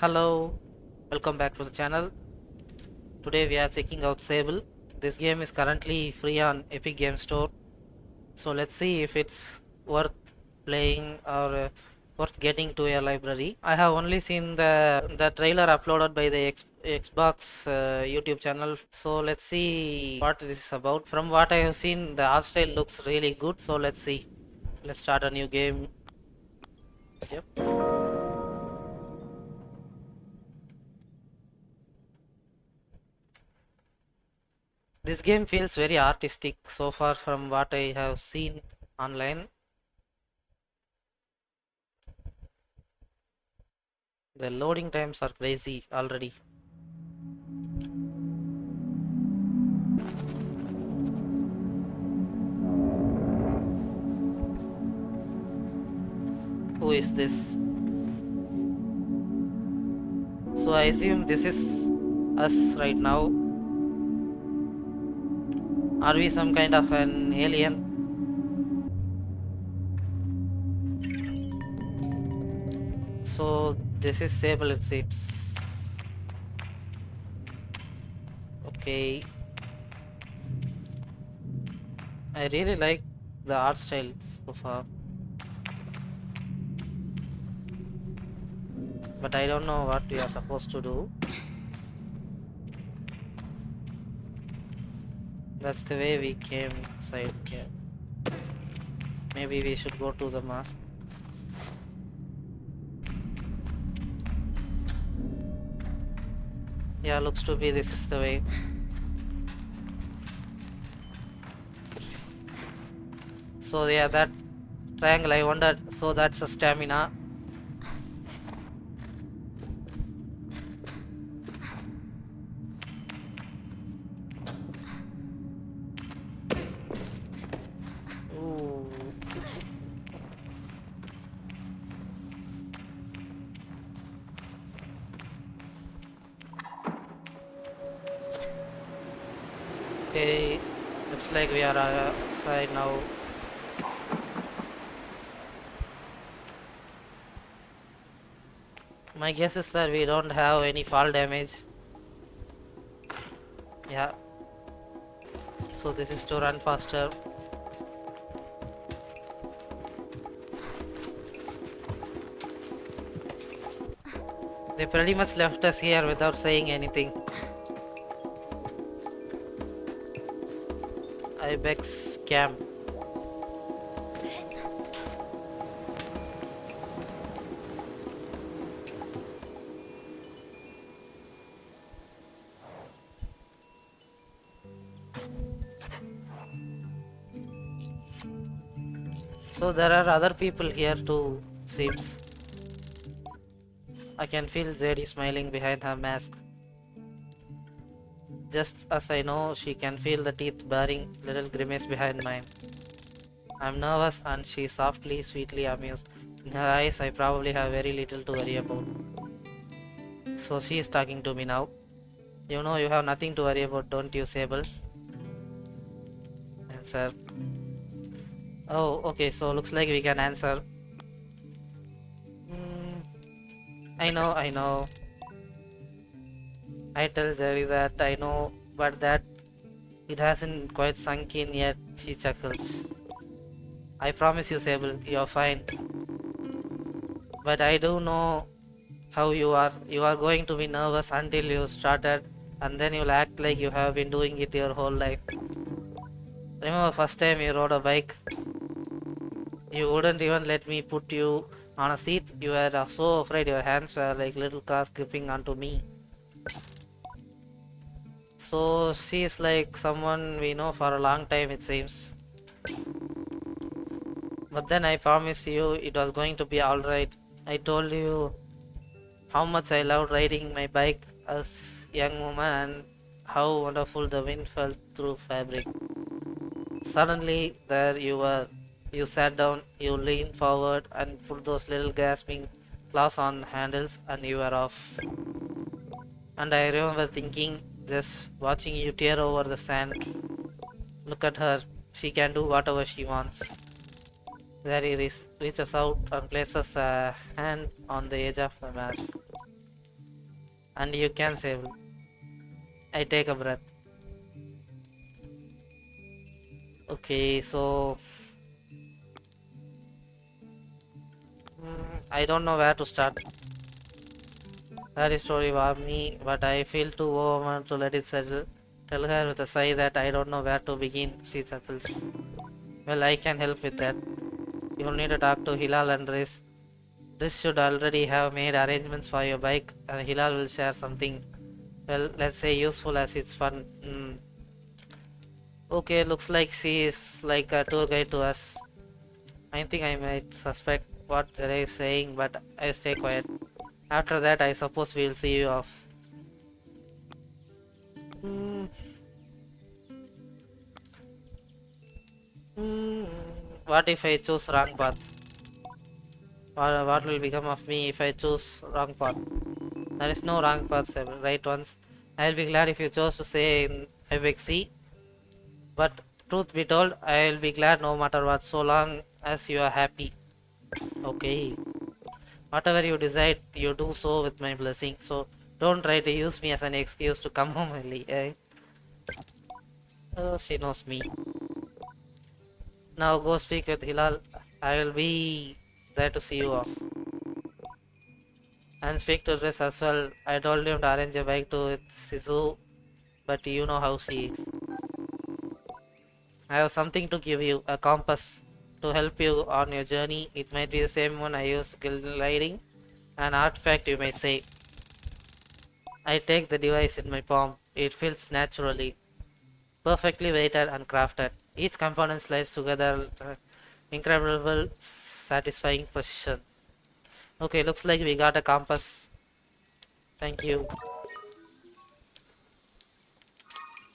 Hello, welcome back to the channel. Today we are checking out Sable. This game is currently free on Epic Game Store. So let's see if it's worth playing or worth getting to a library. I have only seen the trailer uploaded by the Xbox YouTube channel. So let's see what this is about. From what I have seen, the art style looks really good. So let's see. Let's start a new game. Yep. This game feels very artistic so far from what I have seen online. The loading times are crazy already. Who is this? So I assume this is us right now. Are we some kind of an alien? So this is Sable, it seems. Okay. I really like the art style so far. But I don't know what we are supposed to do. That's the way we came inside here. Maybe we should go to the mask. Yeah, looks to be this is the way. So yeah, that triangle, I wondered, so that's a stamina. Ooh. Okay, looks like we are outside now. My guess is that we don't have any fall damage. Yeah. So this is to run faster. They pretty much left us here without saying anything. Ibex camp. So there are other people here too, seems. I can feel Zadie smiling behind her mask. Just as I know, she can feel the teeth baring little grimace behind mine. I'm nervous and she's softly, sweetly amused. In her eyes, I probably have very little to worry about. So she is talking to me now. You know you have nothing to worry about, don't you, Sable? Answer. Oh, okay, so looks like we can answer. I know. I tell Jerry that I know, but that it hasn't quite sunk in yet, she chuckles. I promise you, Sable, you're fine. But I do know how you are. You are going to be nervous until you started, and then you'll act like you have been doing it your whole life. Remember first time you rode a bike? You wouldn't even let me put you on a seat. You were so afraid your hands were like little claws gripping onto me. So she is like someone we know for a long time, it seems. But then I promised you it was going to be alright. I told you how much I loved riding my bike as a young woman and how wonderful the wind felt through fabric. Suddenly there you were. You sat down, you leaned forward and put those little gasping claws on handles and you were off. And I remember thinking, just watching you tear over the sand. Look at her, she can do whatever she wants. There he reaches out and places a hand on the edge of the mask. And you can save. I take a breath. Okay, so I don't know where to start. That story was me, but I feel too overwhelmed to let it settle. Tell her with a sigh that I don't know where to begin. She chuckles. Well, I can help with that. You'll need to talk to Hilal and Riz. Riz should already have made arrangements for your bike, and Hilal will share something. Well, let's say useful as it's fun. Okay, looks like she is like a tour guide to us. I think I might suspect what Jedi is saying, but I stay quiet. After that, I suppose we'll see you off. Hmm. Hmm. What if I choose wrong path? What will become of me if I choose wrong path? There is no wrong path, right ones. I'll be glad if you chose to say in IBXC, but truth be told, I'll be glad no matter what, so long as you are happy. Okay. Whatever you decide, you do so with my blessing. So don't try to use me as an excuse to come home early. Eh? Oh, she knows me. Now go speak with Hilal. I will be there to see you off. And speak to Dress as well. I told him to arrange a bike to with Sizu, but you know how she is. I have something to give you, a compass to help you on your journey. It might be the same one I used gliding, an artifact you may say. I take the device in my palm. It feels naturally, perfectly weighted and crafted. Each component slides together, incredible, satisfying precision. Okay, looks like we got a compass. Thank you.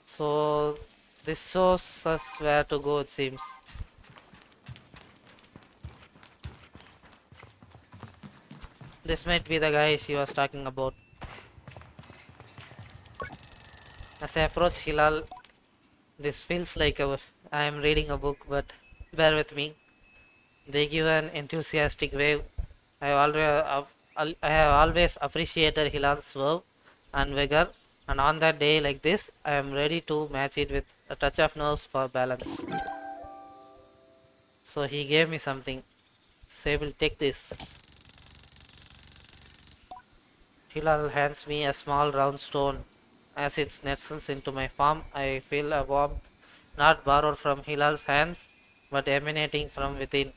So this shows us where to go, it seems. This might be the guy she was talking about. As I approach Hilal, this feels like I am reading a book, but bear with me. They give an enthusiastic wave. I have always appreciated Hilal's verve and vigor, and on that day like this, I am ready to match it with a touch of nerves for balance. So he gave me something. Sable, take this. Hilal hands me a small round stone. As it nestles into my palm, I feel a warmth not borrowed from Hilal's hands, but emanating from within.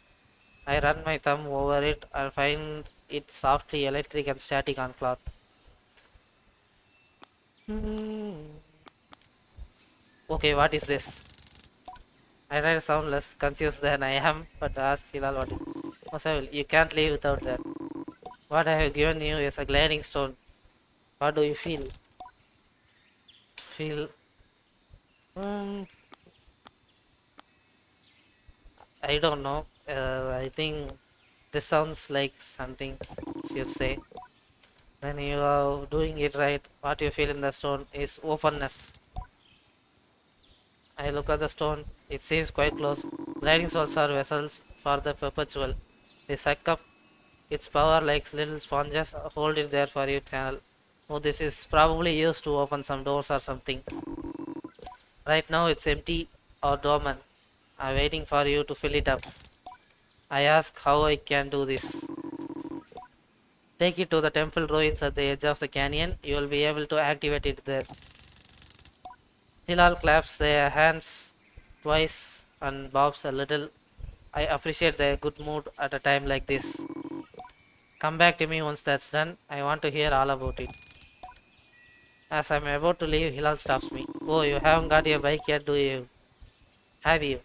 I run my thumb over it and find it softly electric and static on cloth. Okay, what is this? I try to sound less confused than I am, but ask Hilal what is. Oh, Sahil, you can't live without that. What I have given you is a gliding stone. What do you feel? Feel. Um, I don't know. I think this sounds like something she would say. Then you are doing it right. What you feel in the stone is openness. I look at the stone. It seems quite close. Gliding souls are vessels for the perpetual. They suck up its power like little sponges. Hold it there for you, channel. Oh, this is probably used to open some doors or something. Right now it's empty or dormant. I'm waiting for you to fill it up. I ask how I can do this. Take it to the temple ruins at the edge of the canyon. You will be able to activate it there. Hilal claps their hands twice and bobs a little. I appreciate their good mood at a time like this. Come back to me once that's done. I want to hear all about it. As I'm about to leave, Hilal stops me. Oh, you haven't got your bike yet, do you? Have you?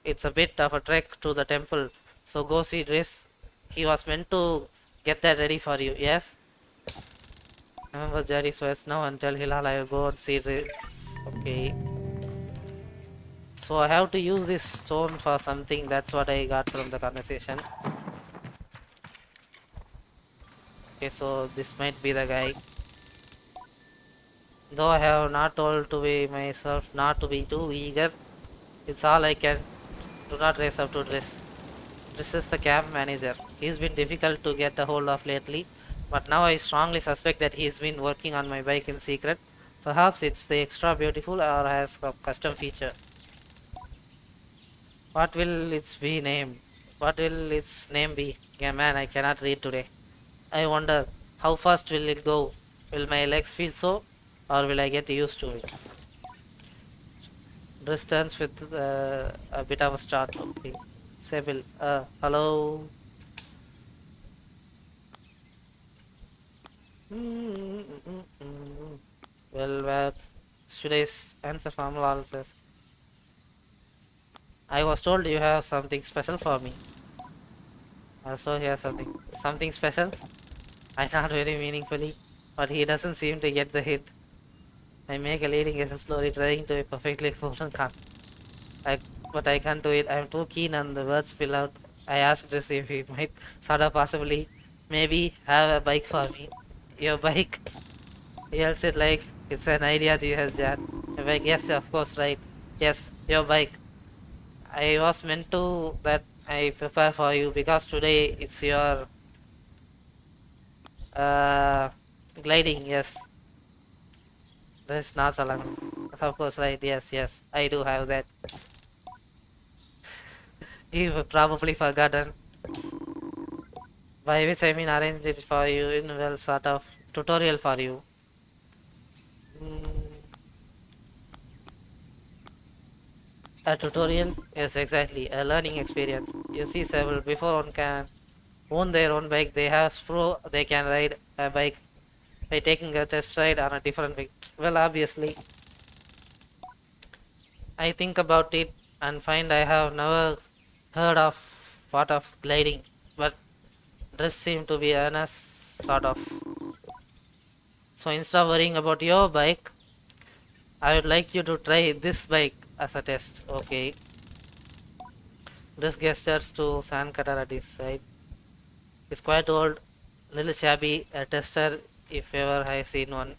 It's a bit of a trek to the temple, so go see Driss. He was meant to get that ready for you, yes? Remember Jerry sweats now and tell Hilal I will go and see Driss. Okay. So I have to use this stone for something. That's what I got from the conversation. Okay, so this might be the guy. Though I have not told to be myself not to be too eager, it's all I can. Do not race up to Driss. This is the camp manager. He's been difficult to get a hold of lately, But now I strongly suspect that he's been working on my bike in secret. Perhaps it's the extra beautiful or has a custom feature. What will its be name? What will its name be? Yeah, man, I cannot read today. I wonder how fast will it go? Will my legs feel so, or will I get used to it? Distance with a bit of a start. Okay. Sable. Hello. Well, should I answer formal answers? I was told you have something special for me. Also, here's something special. I not very meaningfully, but he doesn't seem to get the hint. I make a leading guess slowly trying to be perfectly cool and calm. I, but I can't do it. I'm too keen on the words spill out. I asked this if he might sort of possibly maybe have a bike for me. Your bike? He yells it like it's an idea to has Jan. I'm like, yes, of course, right. Yes, your bike. I was meant to that I prepare for you because today it's your uh gliding, yes. That's not so long. Of course, right, yes, I do have that. You've probably forgotten. By which I mean arrange it for you in well sort of tutorial for you. Mm, a tutorial? Yes, exactly. A learning experience. You see several before one can own their own bike, they have pro they can ride a bike by taking a test ride on a different bike. Well, obviously, I think about it and find I have never heard of part of gliding, but this seems to be honest sort of. So instead of worrying about your bike, I would like you to try this bike as a test. Okay. This gestures to sand cutter at his side. It's quite old, little shabby, a tester if ever I seen one.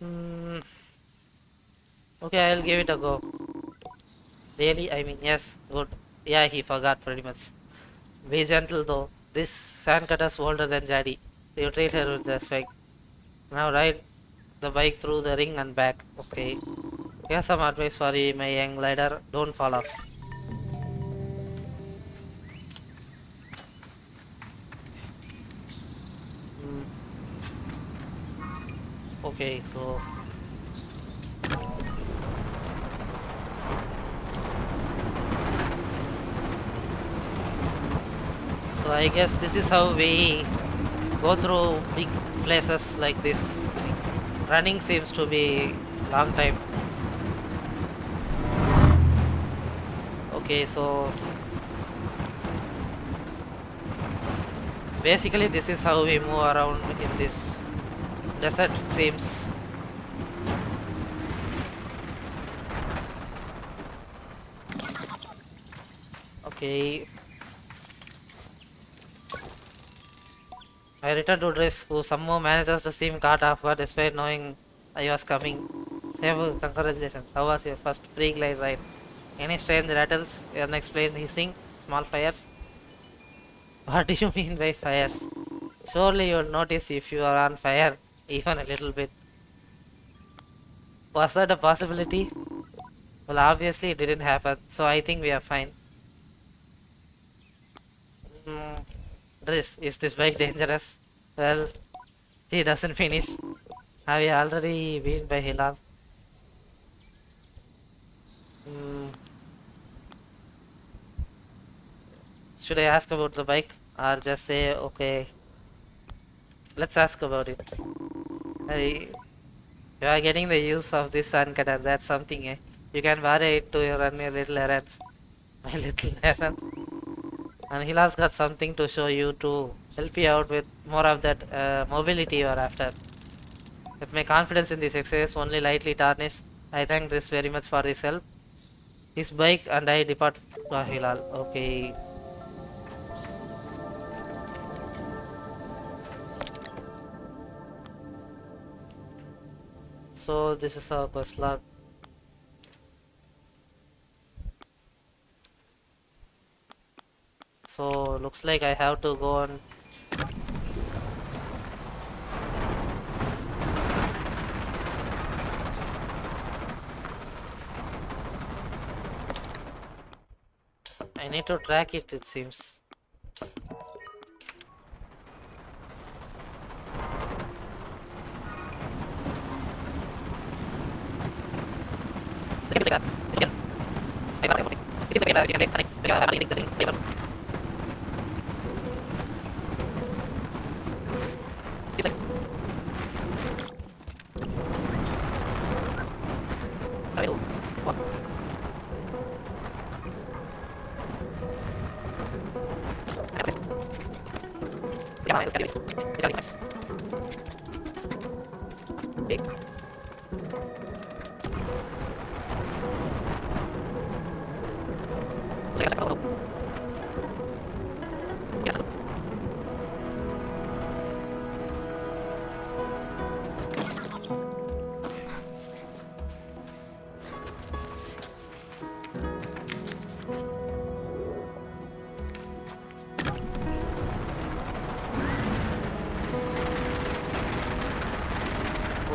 Hmm. Okay, I'll give it a go. Really? I mean, yes, good. Yeah, he forgot pretty much. Be gentle though. This sand cutter's older than Jadi. You treat her with respect. Now ride the bike through the ring and back. Okay. Here's some advice for you, my young glider. Don't fall off. Mm, okay, so I guess this is how we go through big places like this. Running seems to be long time. Okay, so basically this is how we move around in this desert, it seems. Okay, I returned to Dress, who somehow manages to seem caught off guard despite knowing I was coming. Sable, congratulations. How was your first pre-glide ride? Any strange rattles, unexplained hissing, small fires? What do you mean by fires? Surely you'll notice if you are on fire, even a little bit. Was that a possibility? Well, obviously it didn't happen, so I think we are fine. Mm, is this bike dangerous? Well, he doesn't finish. Have you already been by Hilal? Mm, should I ask about the bike or just say okay? Let's ask about it. I, you are getting the use of this sun cutter. That's something, eh? You can borrow it to run your little errands. My little errand. And Hilal's got something to show you to help you out with more of that mobility you are after. With my confidence in this exercise only lightly tarnished, I thank this very much for his help. His bike and I depart to Hilal. Okay. So this is our quest log. So looks like I have to go on I need to track it, it seems.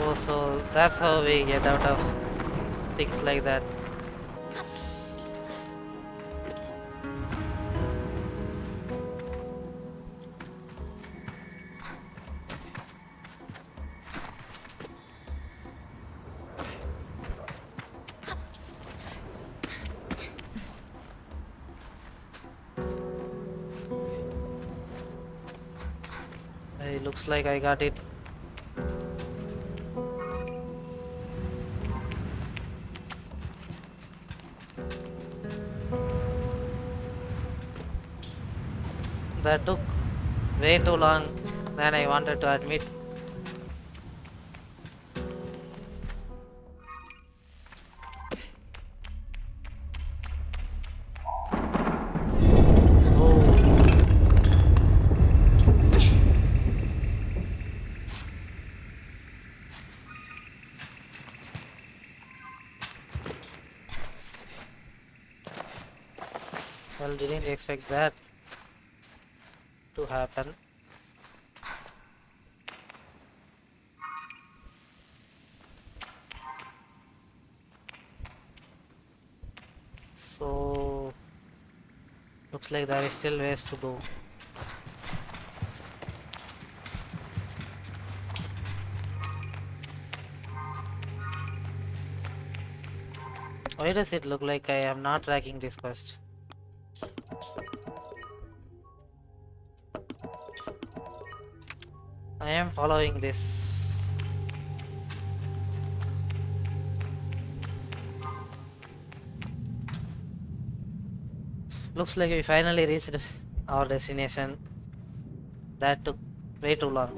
Oh, so that's how we get out of things like that. It looks like I got it. That took way too long than I wanted to admit. Well, didn't expect that to happen. So looks like there is still ways to go. Why does it look like I am not tracking this quest? I am following this. Looks like we finally reached our destination. That took way too long.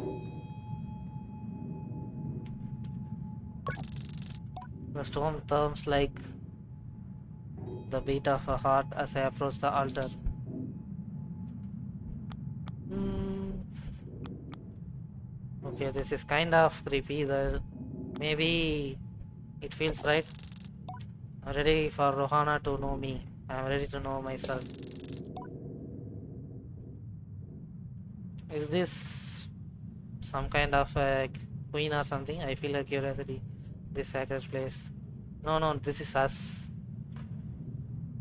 The storm thumps like the beat of a heart as I approach the altar. Okay, this is kind of creepy. Maybe it feels right. I'm ready for Rohana to know me. I'm ready to know myself. Is this some kind of a queen or something? I feel a curiosity. This sacred place. No, this is us.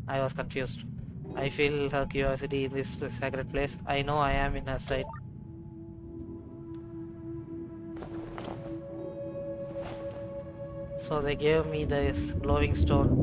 I was confused. I feel her curiosity in this sacred place. I know I am in her sight. So they gave me this glowing stone.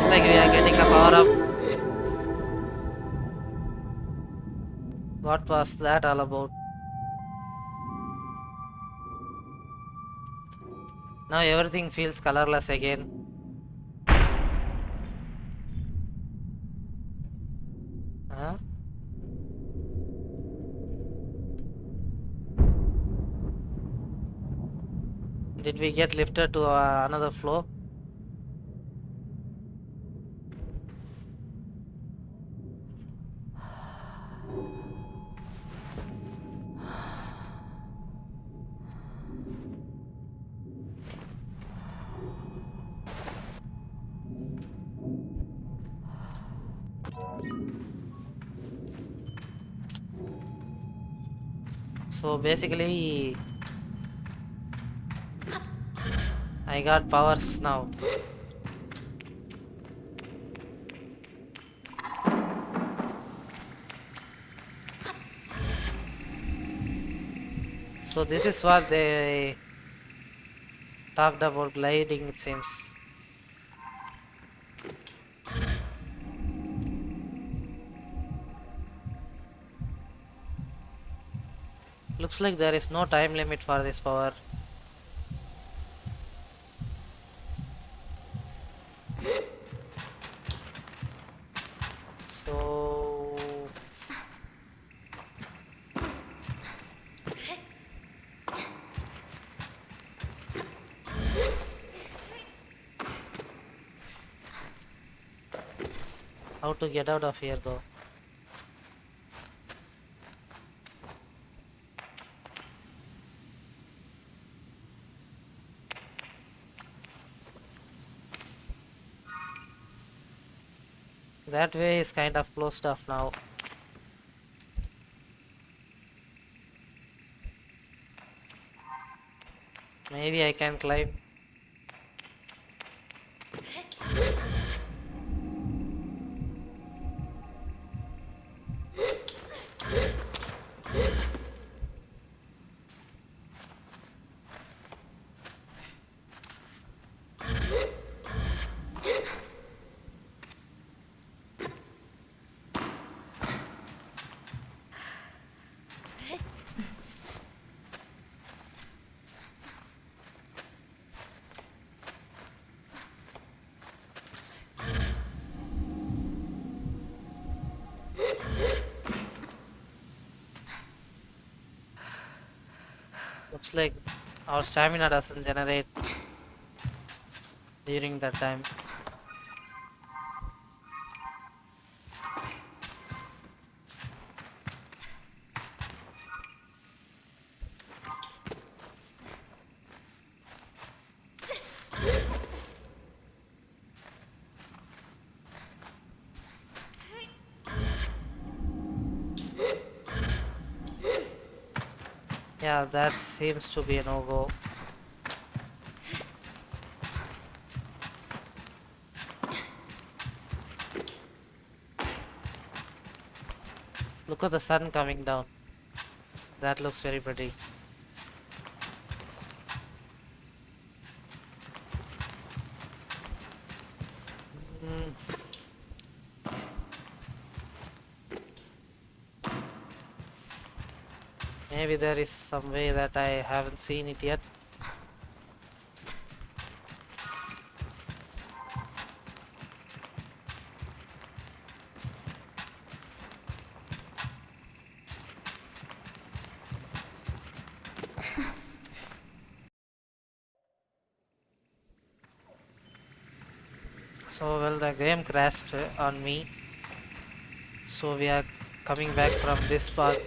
Like we are getting a power up. What was that all about? Now everything feels colorless again. Huh? Did we get lifted to another floor? So basically, I got powers now. So this is what they talked about gliding, it seems. Looks like there is no time limit for this power. So how to get out of here though? That way is kind of closed off now. Maybe I can climb. Looks like our stamina doesn't generate during that time. Yeah, that seems to be a no-go. Look at the sun coming down. That looks very pretty. Maybe there is some way that I haven't seen it yet. So well, the game crashed on me. So we are coming back from this part.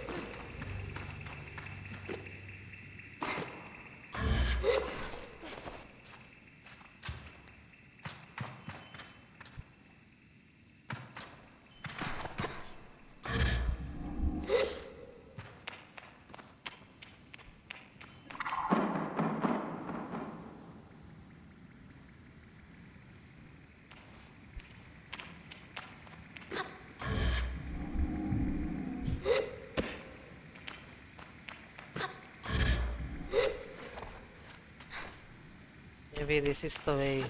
Maybe this is the way.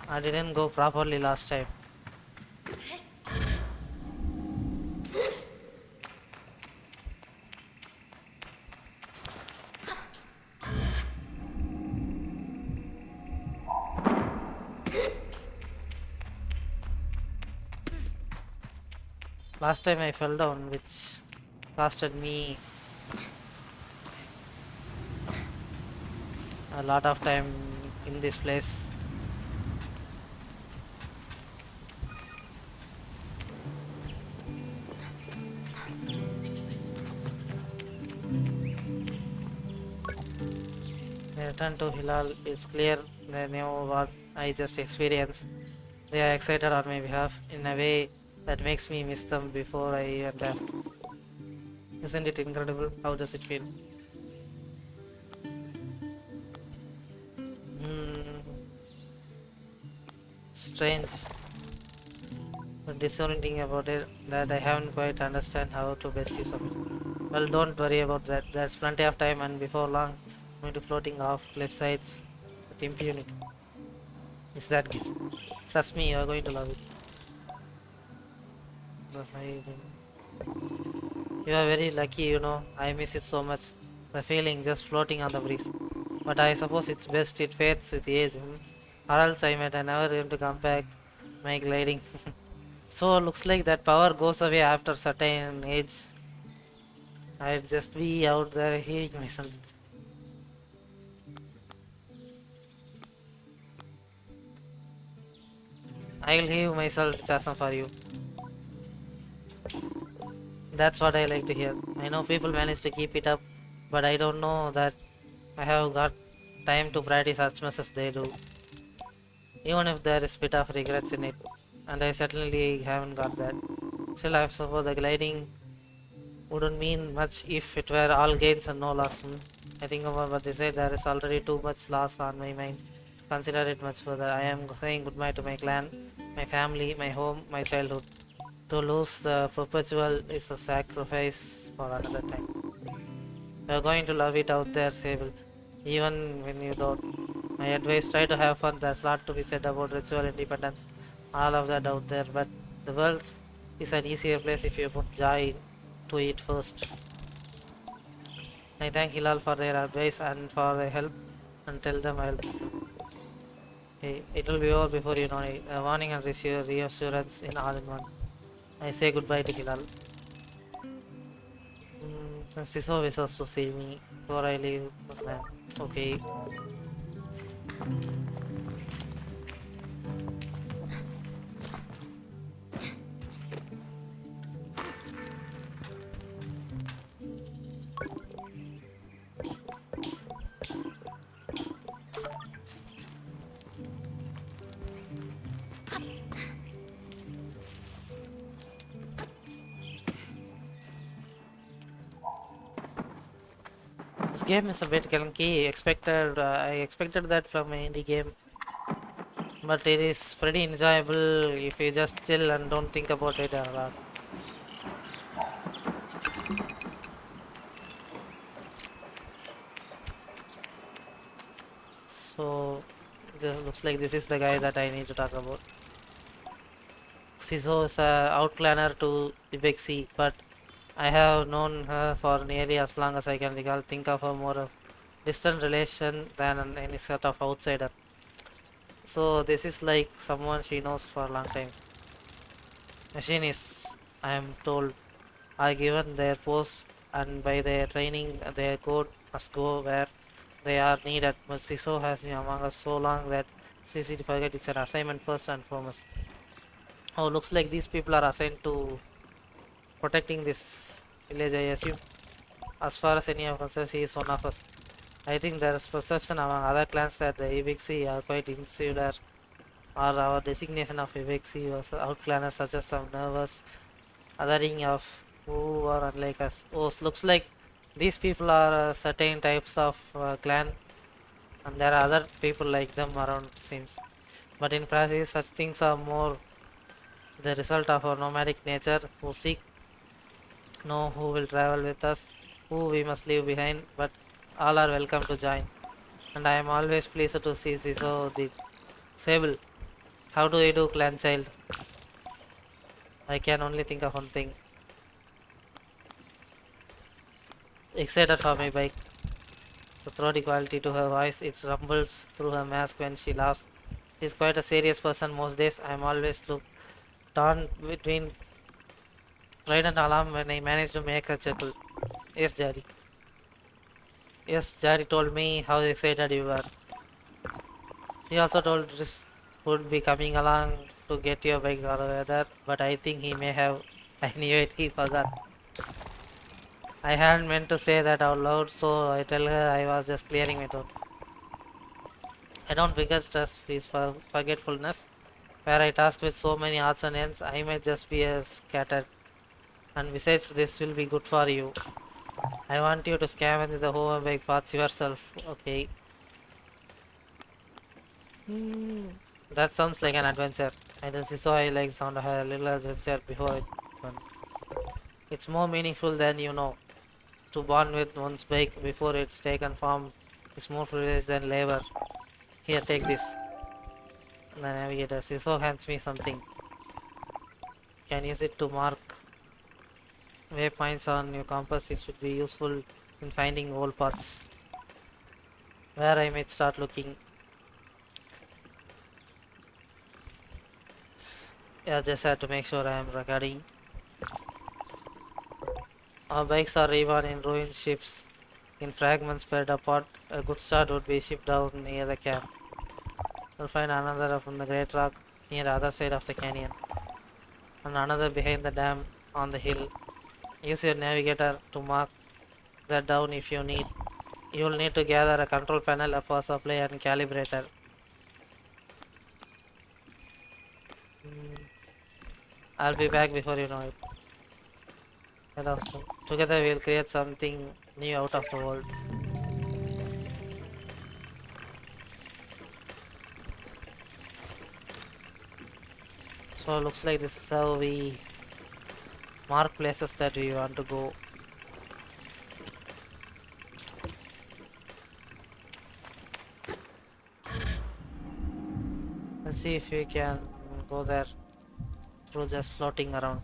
I didn't go properly last time. Last time I fell down, which costed me a lot of time in this place. Return to Hilal is clear. They know what I just experienced. They are excited on my behalf in a way that makes me miss them before I even left. Isn't it incredible? How does it feel? Hmm, strange, but disorienting about it that I haven't quite understand how to best use of it. Well, don't worry about that. There's plenty of time, and before long, I'm going to floating off cliff sides with impunity. Is that good? Trust me, you're going to love it. That's my You are very lucky, you know. I miss it so much. The feeling just floating on the breeze. But I suppose it's best it fades with age, or else I might never going to come back my gliding. So looks like that power goes away after certain age. I'd just be out there hearing myself. I'll heave myself chasm for you. That's what I like to hear. I know people manage to keep it up, but I don't know that I have got time to practice as much as they do. Even if there is bit of regrets in it, and I certainly haven't got that. Still, I suppose the gliding wouldn't mean much if it were all gains and no loss. I think about what they say, there is already too much loss on my mind to consider it much further. I am saying goodbye to my clan, my family, my home, my childhood. To lose the perpetual is a sacrifice for another time. You're going to love it out there, Sable, even when you don't. My advice, try to have fun. There's a lot to be said about ritual independence, all of that out there, but the world is an easier place if you put joy to it first. I thank Hilal for their advice and for their help and tell them I'll miss them. Okay, it will be over before you know it. A warning and reassurance in all in one. I say goodbye to Hilal. Since this always has to see me before I leave. Okay. This game is a bit clunky. I expected that from an indie game, but it is pretty enjoyable if you just chill and don't think about it a lot. So, this looks like this is the guy that I need to talk about. Siso is a outclanner to Ibexi, but I have known her for nearly as long as I can recall. Think of her more of distant relation than any sort of outsider. So this is like someone she knows for a long time. Machinists, I am told, are given their post and by their training their code must go where they are needed. But CISO has been among us so long that it's easy to forget it's an assignment first and foremost. Oh, looks like these people are assigned to protecting this village, I assume. As far as any of us, he is one of us. I think there is perception among other clans that the Ibixi are quite insular, or our designation of Ibixi was outclanners such as some nervous othering of who are unlike us. Oh, looks like these people are certain types of clan, and there are other people like them around, seems. But in practice, such things are more the result of our nomadic nature, who seek know who will travel with us, who we must leave behind, but all are welcome to join. And I am always pleased to see Ciso did. Sable, how do I do clan child? I can only think of one thing. Excited for my bike. The throaty quality to her voice, it rumbles through her mask when she laughs. She's quite a serious person most days. I am always torn between pride and alarm when I manage to make her chuckle. Yes, Daddy. Yes, Daddy told me how excited you were. She also told Chris would be coming along to get your bike or whether, but I think he may have. I knew it, he forgot. I hadn't meant to say that out loud, so I tell her I was just clearing my throat. I don't because stress is for forgetfulness. Where I task with so many odds and ends, I might just be a scattered. And besides, this will be good for you. I want you to scavenge the whole bike parts yourself. Okay. That sounds like an adventure. I don't see so I like sound of a little adventure before it one. It's more meaningful than you know. To bond with one's bike before it's taken form is more privilege than labor. Here, take this. The navigator. Siso hands me something. You can use it to mark waypoints on your compass. It should be useful in finding old paths. Where I might start looking. Yeah, just had to make sure I am recording. Our bikes are even in ruined ships, in fragments spread apart. A good start would be shipped down near the camp. We'll find another from the Great Rock near the other side of the canyon, and another behind the dam on the hill. Use your navigator to mark that down if you need. You'll need to gather a control panel, a power supply, and calibrator. I'll be back before you know it. And also, together we'll create something new out of the world. So looks like this is how we mark places that we want to go. Let's see if we can go there through just floating around.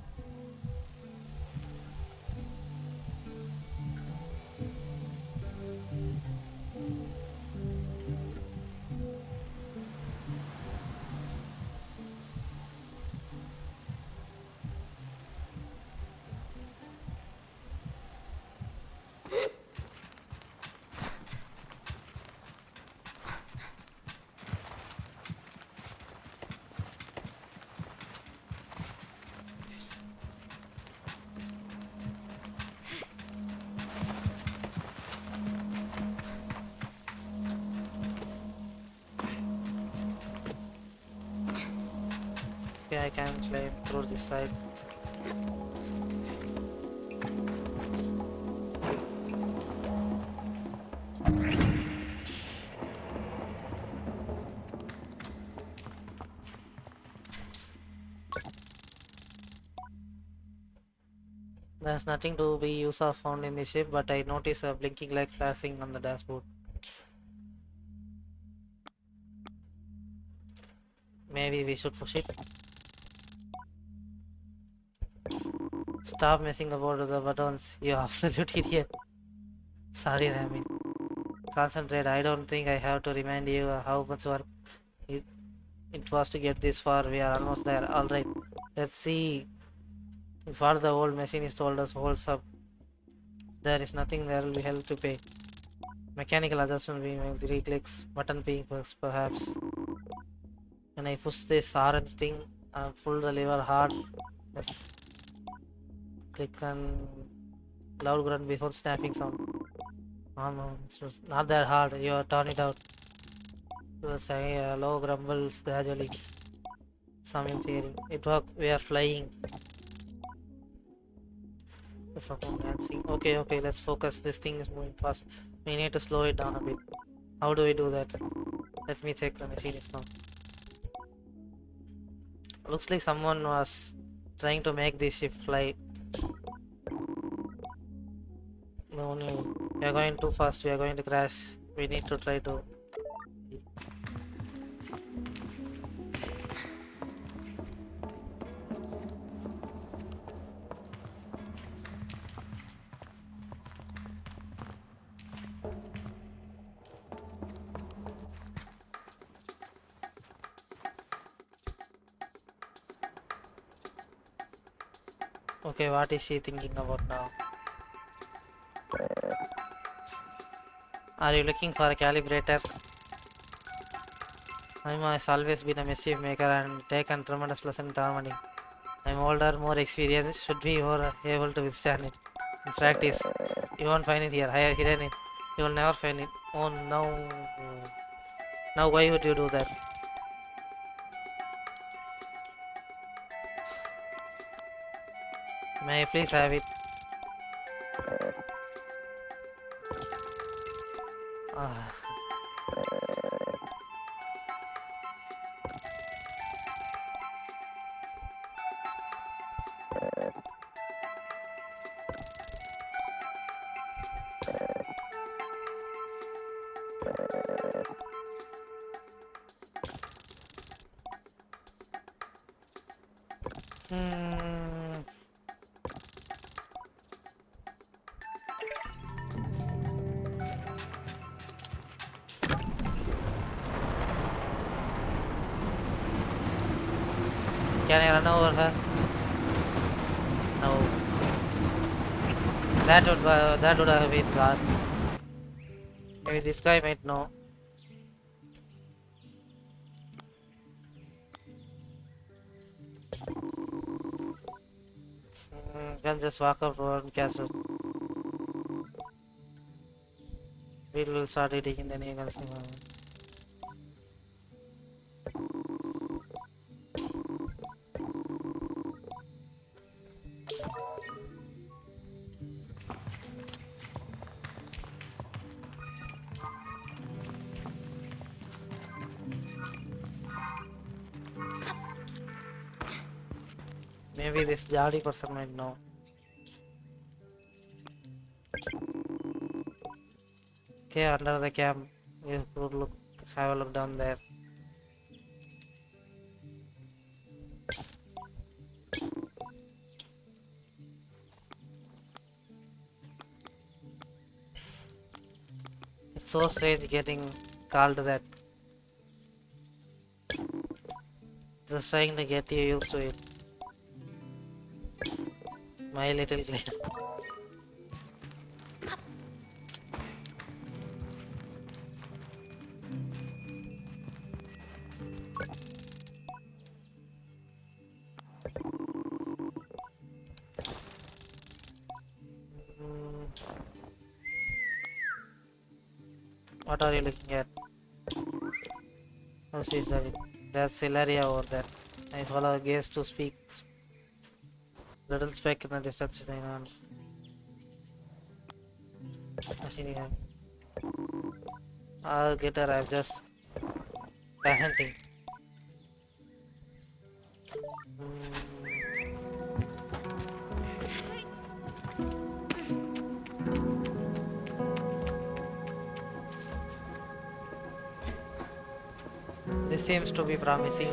Okay, I can climb through this side. There's nothing to be used or found in the ship, but I notice a blinking light flashing on the dashboard. Maybe we should push it. Stop messing about with the buttons, you absolute idiot. Sorry, Ramin. Concentrate. I don't think I have to remind you how much work it was to get this far. We are almost there. Alright, let's see if what the old machinist told us holds up. There is nothing there will be hell to pay. Mechanical adjustment being 3 clicks, button being perhaps. When I push this orange thing, pull the lever hard. Click and loud grunt before snapping sound. Oh no, it's not that hard. You turn it out. Low grumbles gradually. Someone's hearing. It worked. We are flying. Dancing. Okay, let's focus. This thing is moving fast. We need to slow it down a bit. How do we do that? Let me check the machinist now. Looks like someone was trying to make this ship fly. No, we are going too fast. We are going to crash. We need to try to. Okay, what is she thinking about now? Are you looking for a calibrator? Naima has always been a mischief maker and taken tremendous lesson in harmony. I'm older, more experienced, should be more able to withstand it. In practice, you won't find it here. I have hidden it. You will never find it. Oh no. Now why would you do that? May I please have it? Ah. Can I run over her? No. That would have been dark. Maybe this guy might know. Can just walk up to one castle. We will start eating in the name of maybe this jolly person might know. Okay, under the camp, you could look, have a look down there. It's so strange getting called that. Just trying to get you used to it. My little clear. What are you looking at? Oh, she's there. That's Hilaria over there. I follow her gaze to speak. Little speck in the distance. I'll get her. I'm just parenting. This seems to be promising.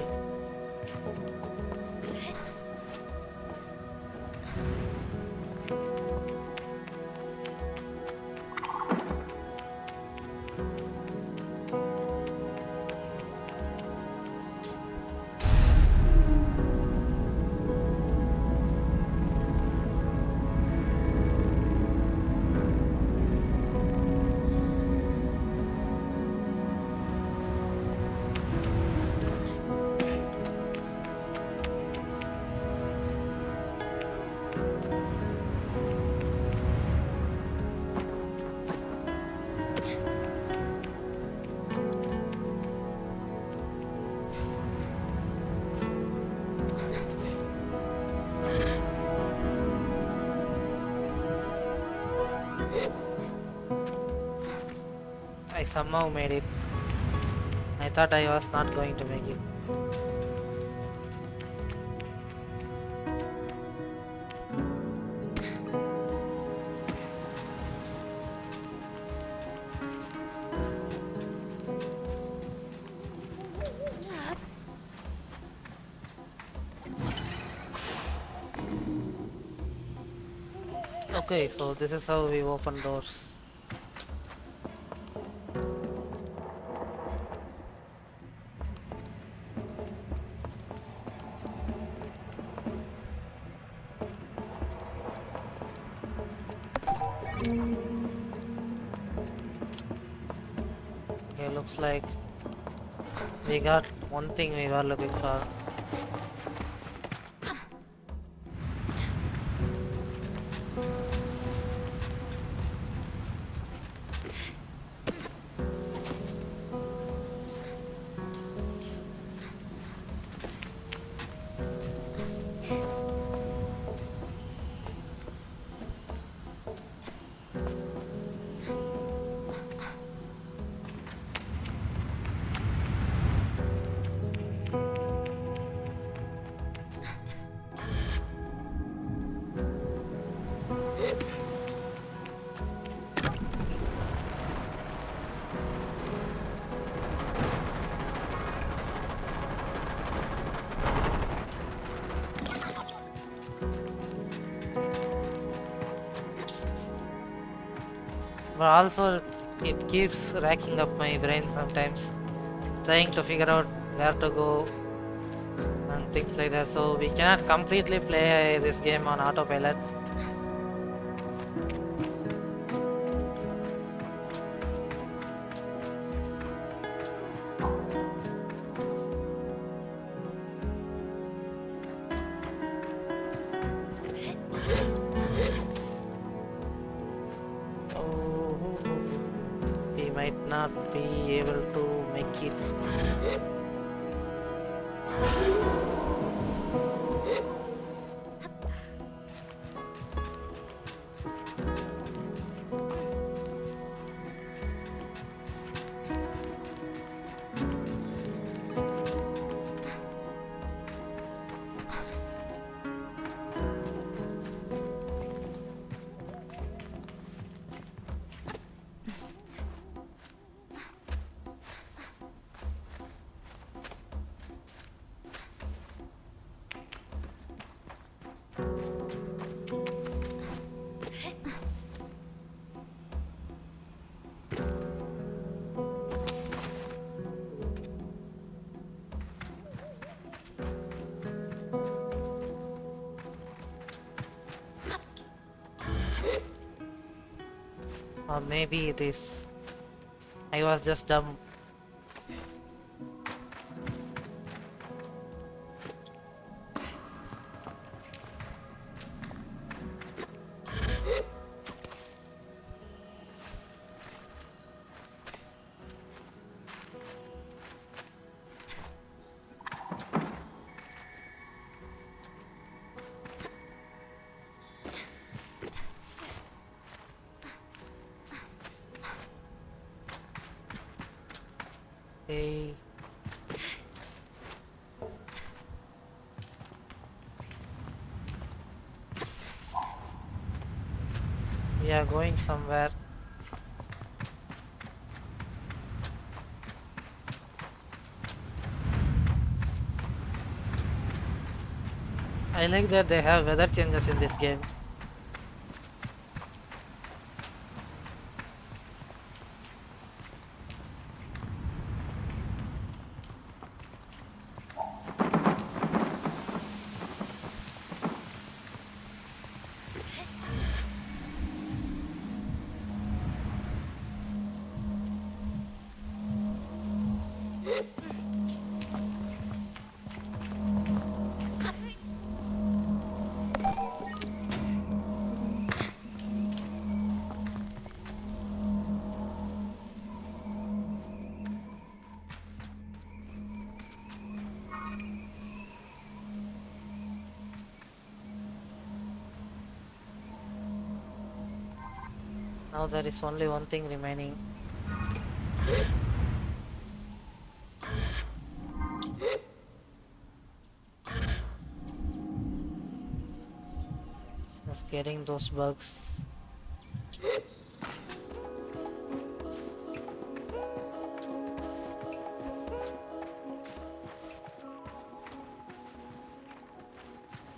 I somehow made it. I thought I was not going to make it. Okay, so this is how we open doors. Okay, looks like we got one thing we were looking for. but also it keeps racking up my brain sometimes, trying to figure out where to go and things like that. So we cannot completely play this game on autopilot. We might not be able to make it. Or maybe it is. I was just dumb. Hey. We are going somewhere. I like that they have weather changes in this game. Now there is only one thing remaining. Just getting those bugs.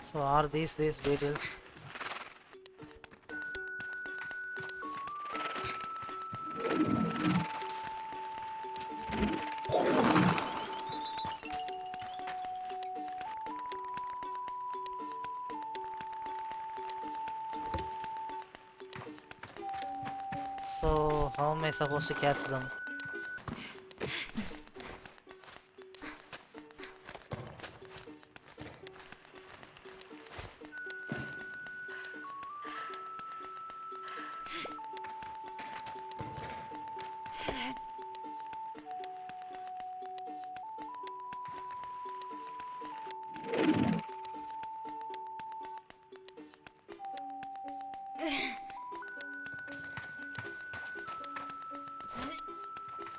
So are these beetles? So how am I supposed to catch them?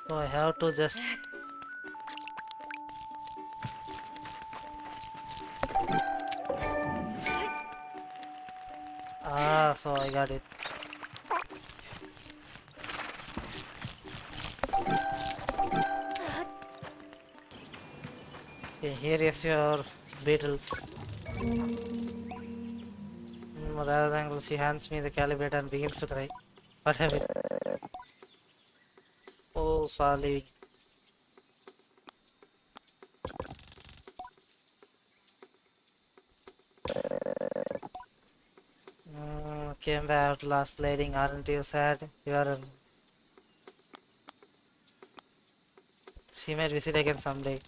So I have to just so I got it. Okay, here is your beetles. Rather than she hands me the calibrator and begins to cry. What happened? ASUS for living. Came back last lighting, aren't you sad? You are. She might visit again someday.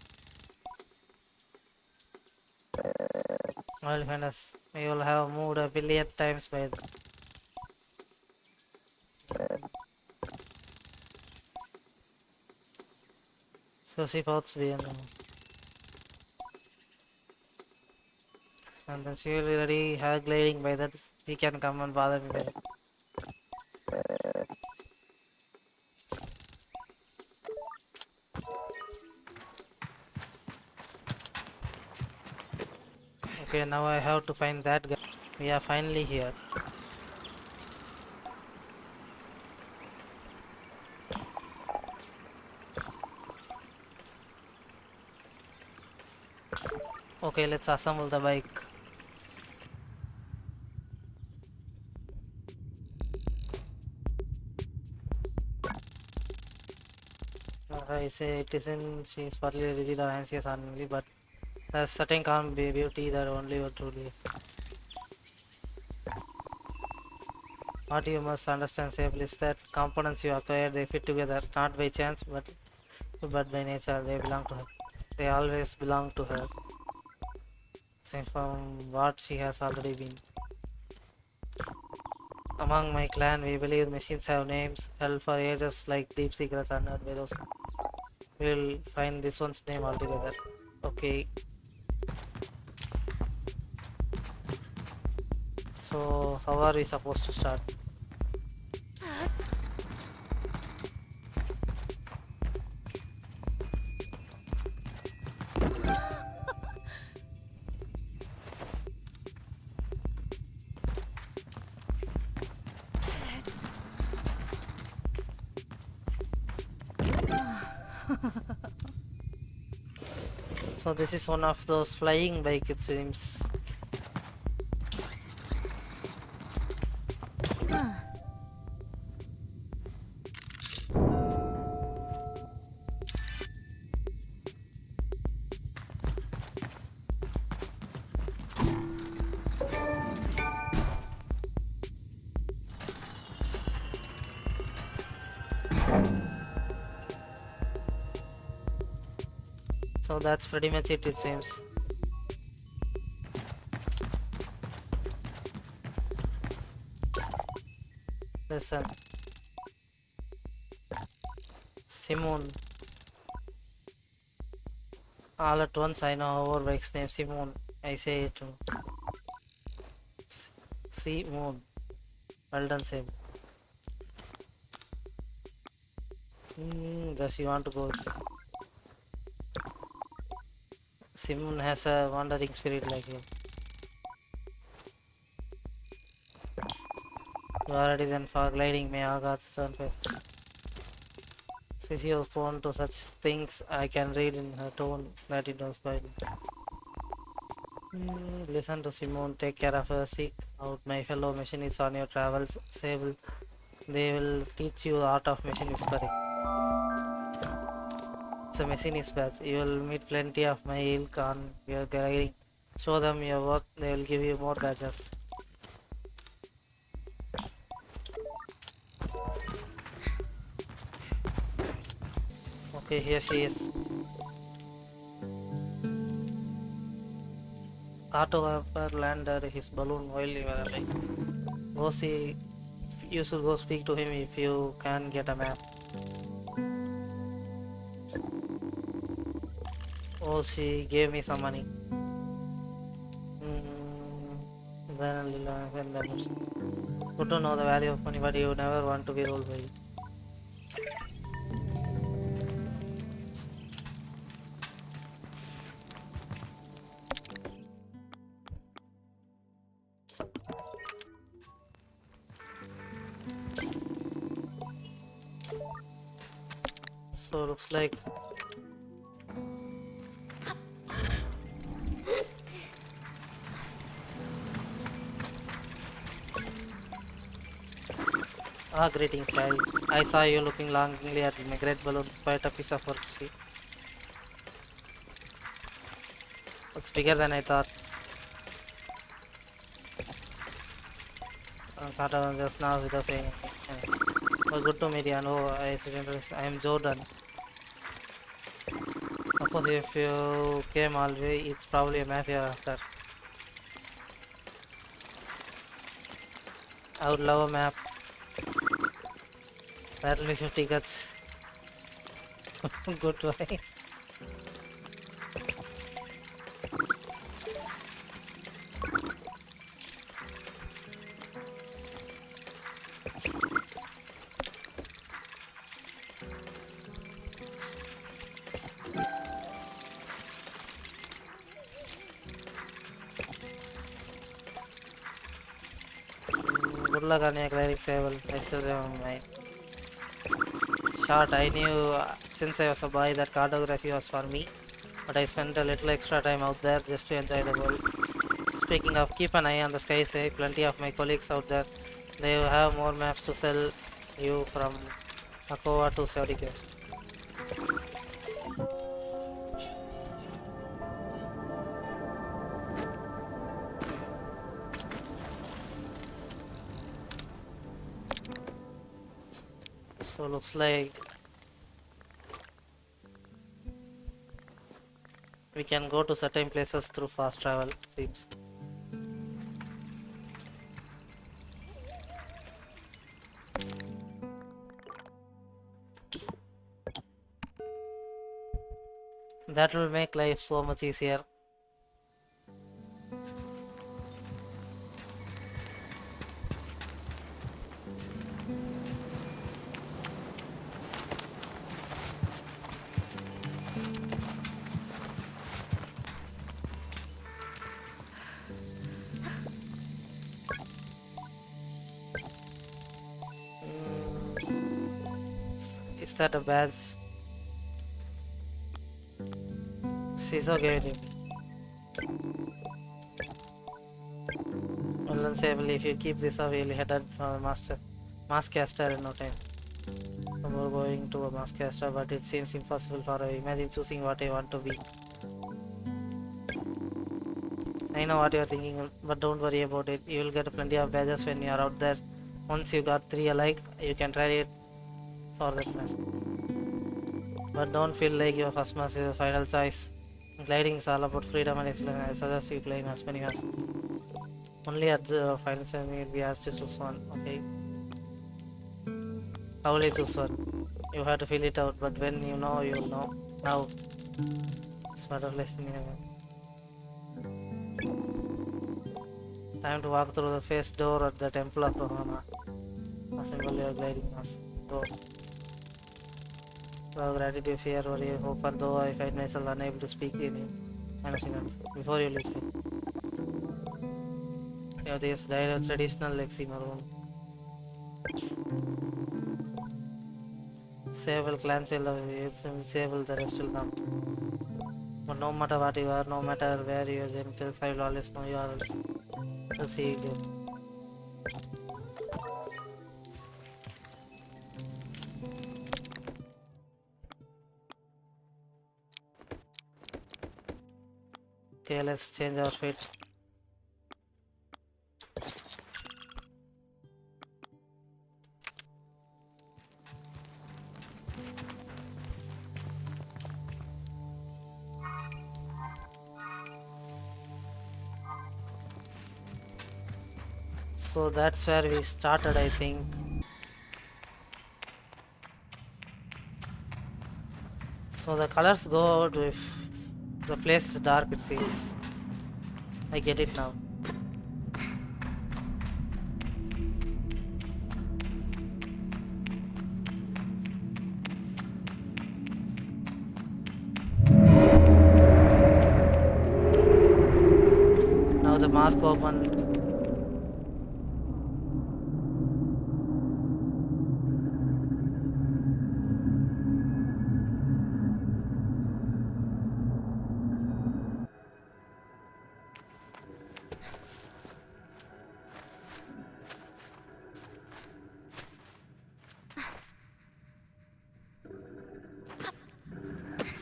Well, goodness, we will have moved a billion times by then. So she thoughts be and then she will be ready her gliding by that he can come and bother me by that. Okay, now I have to find that guy. We are finally here. Okay, let's assemble the bike. I say it isn't she is partly rigid or anxious only, but there's certain calm beauty that only you truly. What you must understand, Sable, is that components you acquire they fit together not by chance but by nature. They belong to her. They always belong to her. Since from what she has already been. Among my clan, we believe machines have names held for ages like deep secrets unknown by those. We'll find this one's name altogether. Okay. So, how are we supposed to start? So this is one of those flying bike, it seems. So that's pretty much it seems. Listen. Simone. All at once I know our bike's name Simone. I say it too. Simone. Well done, Sable. Does she want to go? Simone has a wandering spirit like you. You are ready then for gliding, may our gods turn face. Since you are prone to such things, I can read in her tone that it was fine. Listen to Simone, take care of her, seek out my fellow machinists on your travels. Sable, they will teach you the art of machine whispering. It's a machinist badge. You will meet plenty of my ilk on your gliding. Show them your work, they will give you more badges. Okay, here she is. Cartographer landed his balloon while you were away. Go see. You should go speak to him if you can get a map. Oh, she gave me some money. Good to know the value of money, but you never want to be ruled by it. So looks like Ah, greetings, child. I saw you looking longingly at my great balloon. Quite a piece of work, see. It's bigger than I thought. Carter just now without saying anything. Well, good to meet you. No, I am Jordan. Suppose if you came all the way, it's probably a mafia after. I would love a map. That'll be 50 guts. Good way. Good luck on your cleric Sable. I still remember my shot. I knew since I was a boy that cartography was for me, but I spent a little extra time out there just to enjoy the world. Speaking of, keep an eye on the sky. Say plenty of my colleagues out there. They have more maps to sell you from Akova to Saudi Coast. So looks like we can go to certain places through fast travel, seems. That will make life so much easier. Is that a badge? CISO gave it. Well done, Sable. If you keep this up, you'll head for the Maskcaster in no time. We're going to a Maskcaster, but it seems impossible for me. Imagine choosing what I want to be. I know what you're thinking, but don't worry about it. You will get plenty of badges when you're out there. Once you got 3 alike, you can try it for that mask. But don't feel like your first mask is your final choice. Gliding is all about freedom and excellence. I suggest you playing as many masks. Only at the final ceremony you'll be asked to choose one, okay? How will you choose one? You have to feel it out, but when you know, you'll know. Now, sort of lesson here. Time to walk through the face door at the Temple of Rohana. Assemble your gliding mask. Door. So gratitude, fear, worry, hope, and though I find myself unable to speak in it. I'm saying before you listen. You know, this traditional Lexi Maroon. Sable clan Sable, the rest will come. But no matter what you are, no matter where you are, genitals, I will always know you are. I'll see you again. Okay, let's change our fate. So that's where we started, I think. So the colors go out if the place is dark, it seems. I get it now. Now the mask opened.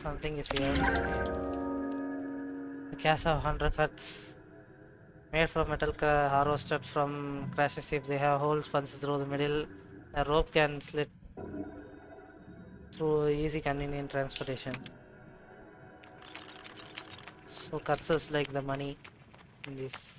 Something is here. A cache of 100 cuts made from metal harvested from crashes. If they have holes punched through the middle, a rope can slit through easy convenient transportation. So cuts is like the money in this.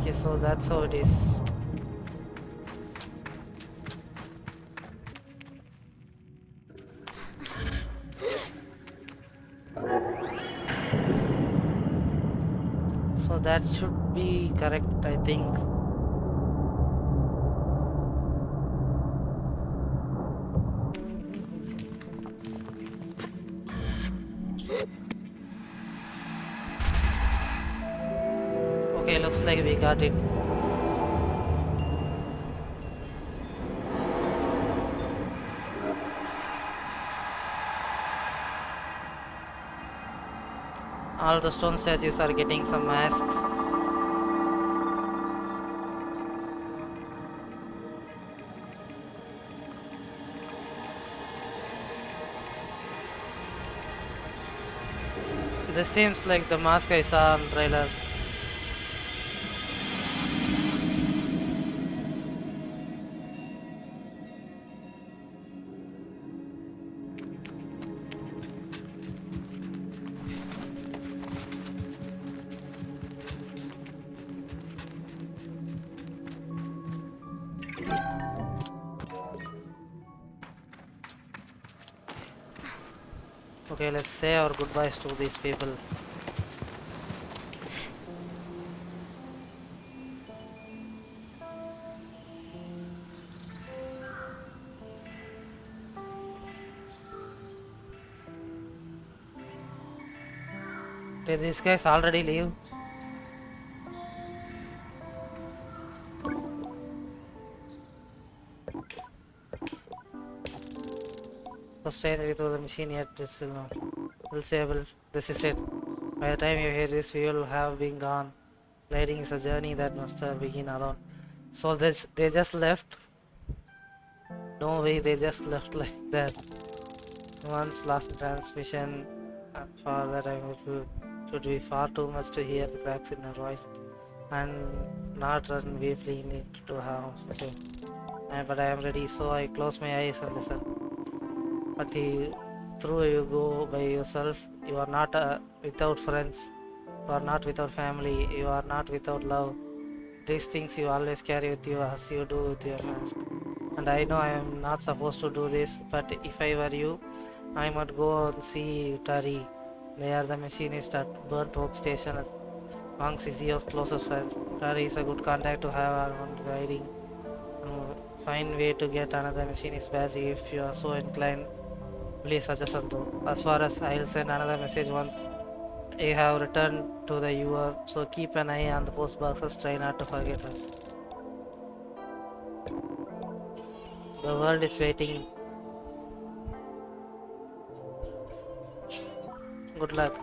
Okay, so that's how it is. So that should be correct, I think. Okay, looks like we got it. All the stone statues are getting some masks. This seems like the mask I saw on trailer. Okay, let's say our goodbyes to these people. Did these guys already leave? Stay through the machine yet, this will not. Will Sable, this is it. By the time you hear this, we will have been gone. Gliding is a journey that must begin alone. So they just left. No way, they just left like that. Once lost transmission, and for that time it should be far too much to hear the cracks in her voice, and not run away fleeing to harm. But I am ready, so I close my eyes and listen. But through you go by yourself, you are not without friends, you are not without family, you are not without love. These things you always carry with you as you do with your mask. And I know I am not supposed to do this, but if I were you, I might go and see Tari. They are the machinists at Burnt Oak Station among CCO's closest friends. Tari is a good contact to have on guiding. Fine way to get another machinist badge if you are so inclined. Please suggest though. As far as I'll send another message once I have returned to the UR, so keep an eye on the post boxes, try not to forget us. The world is waiting. Good luck.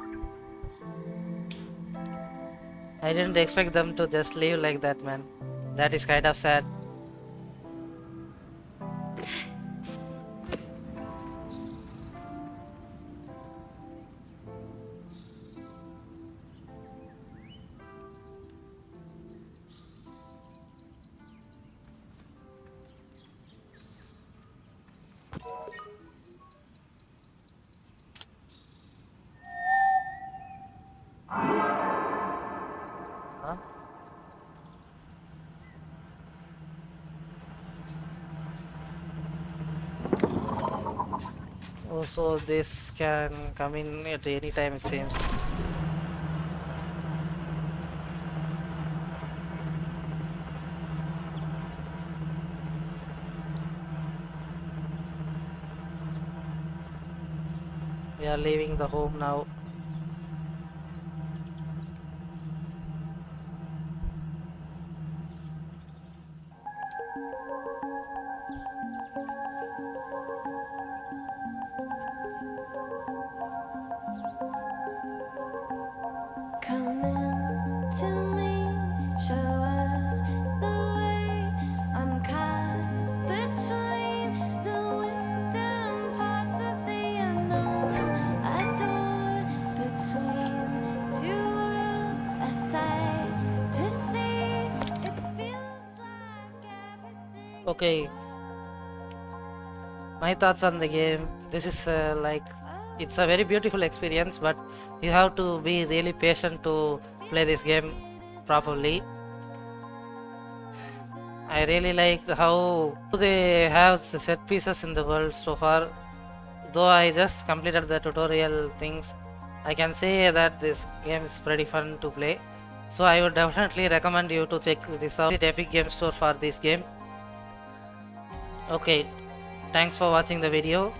I didn't expect them to just leave like that, man. That is kind of sad. So this can come in at any time, it seems. We are leaving the home now. Come in to me, show us the way. I'm caught between the wind and parts of the unknown. Adored between two worlds, a sight to see. It feels like everything. Okay, my thoughts on the game. This is it's a very beautiful experience, but you have to be really patient to play this game properly. I really like how they have set pieces in the world so far. Though I just completed the tutorial things, I can say that this game is pretty fun to play. So I would definitely recommend you to check this out at Epic Game Store for this game. Okay, thanks for watching the video.